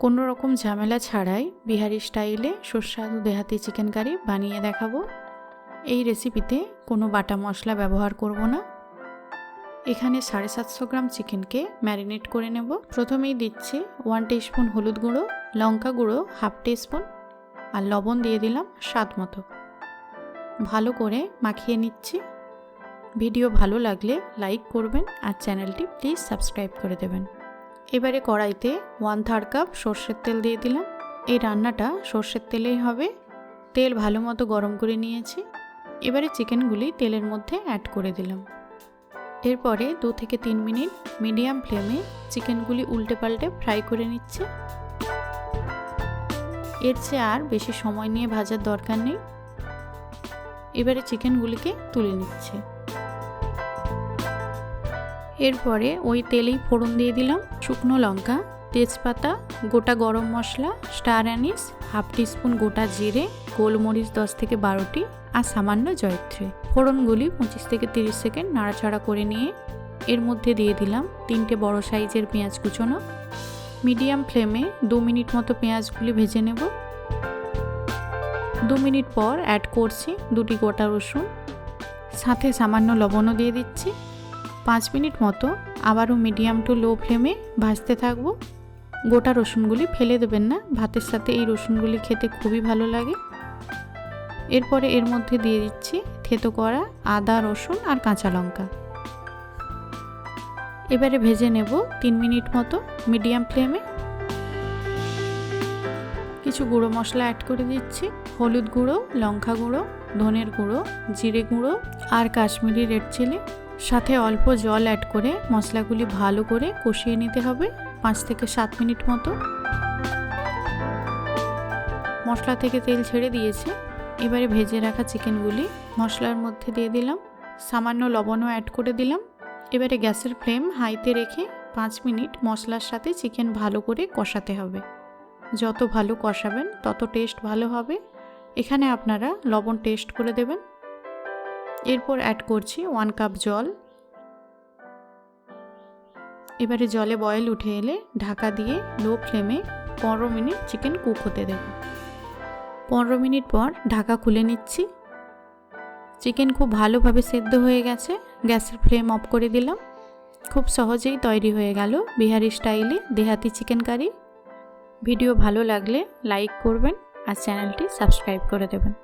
কোনো রকম ঝামেলা ছাড়াই বিহারি স্টাইলে সুস্বাদু দেহাতি চিকেন কারি বানিয়ে দেখাবো। এই রেসিপিতে কোনো বাটা মশলা ব্যবহার করব না। এখানে 750 গ্রাম চিকেনকে ম্যারিনেট করে নেব। প্রথমেই দিচ্ছি 1 টিস্পুন হলুদ গুঁড়ো, লঙ্কা গুঁড়ো 1/2 টিস্পুন আর লবণ দিয়ে দিলাম স্বাদ মতো। ভালো করে মাখিয়ে নিচ্ছি। ভিডিও ভালো লাগলে লাইক করবেন আর চ্যানেলটি প্লিজ সাবস্ক্রাইব করে দেবেন। এবারে কড়াইতে 1/3 কাপ সর্ষের তেল দিয়ে দিলাম। এই রান্নাটা সর্ষের তেলেই হবে। তেল ভালো মতো গরম করে নিয়েছি। এবারে চিকেনগুলি তেলের মধ্যে অ্যাড করে দিলাম। এরপরে 2 থেকে 3 মিনিট মিডিয়াম ফ্লেমে চিকেনগুলি উল্টে পাল্টে ফ্রাই করে নিচ্ছে। এর চেয়ে আর বেশি সময় নিয়ে ভাজার দরকার নেই। এবারে চিকেনগুলিকে তুলে নিচ্ছে। এরপরে ওই তেলেই ফোড়ন দিয়ে দিলাম শুকনো লঙ্কা, তেজপাতা, গোটা গরম মশলা, স্টার অ্যানিস, 1/2 টিস্পুন গোটা জিরে, গোলমরিচ 10 থেকে 12টি আর সামান্য জয়ত্রী। ফোড়নগুলি 25 থেকে 30 সেকেন্ড নাড়াচাড়া করে নিয়ে এর মধ্যে দিয়ে দিলাম 3টে বড় সাইজের পেঁয়াজ কুচোনো। মিডিয়াম ফ্লেমে 2 মিনিট মতো পেঁয়াজগুলি ভেজে নেব। 2 মিনিট পর অ্যাড করছি 2টি গোটা রসুন, সাথে সামান্য লবণও দিয়ে দিচ্ছি। 5 মিনিট মতো আবারও মিডিয়াম টু লো ফ্লেমে ভাজতে থাকবো। গোটা রসুনগুলি ফেলে দেবেন না, ভাতের সাথে এই রসুনগুলি খেতে খুবই ভালো লাগে। এরপরে এর মধ্যে দিয়ে দিচ্ছি থেতো করা আদা, রসুন আর কাঁচা লঙ্কা। এবারে ভেজে নেব 3 মিনিট মতো মিডিয়াম ফ্লেমে। কিছু গুঁড়ো মশলা অ্যাড করে দিচ্ছি। হলুদ গুঁড়ো, লঙ্কা গুঁড়ো, ধনের গুঁড়ো, জিরে গুঁড়ো আর কাশ্মীরি রেড চিলি। সাথে অল্প জল অ্যাড করে মশলাগুলি ভালো করে কষিয়ে নিতে হবে 5 থেকে 7 মিনিট মতো। মশলা থেকে তেল ছেড়ে দিয়েছে। এবারে ভেজে রাখা চিকেনগুলি মশলার মধ্যে দিয়ে দিলাম। সামান্য লবণও অ্যাড করে দিলাম। এবারে গ্যাসের ফ্লেম হাইতে রেখে 5 মিনিট মশলার সাথে চিকেন ভালো করে কষাতে হবে। যত ভালো কষাবেন তত টেস্ট ভালো হবে। এখানে আপনারা লবণ টেস্ট করে দেবেন। এরপর অ্যাড করছি 1 কাপ জল। এবারে জলে বয়েল উঠে এলে ঢাকা দিয়ে লো ফ্লেমে 15 মিনিট চিকেন কুক হতে দেব। 15 মিনিট পর ঢাকা খুলে নিচ্ছি। চিকেন খুব ভালোভাবে সেদ্ধ হয়ে গেছে। গ্যাসের ফ্লেম অফ করে দিলাম। খুব সহজেই তৈরি হয়ে গেল বিহারি স্টাইলে দেহাতি চিকেন কারি। ভিডিও ভালো লাগলে লাইক করবেন আর চ্যানেলটি সাবস্ক্রাইব করে দেবেন।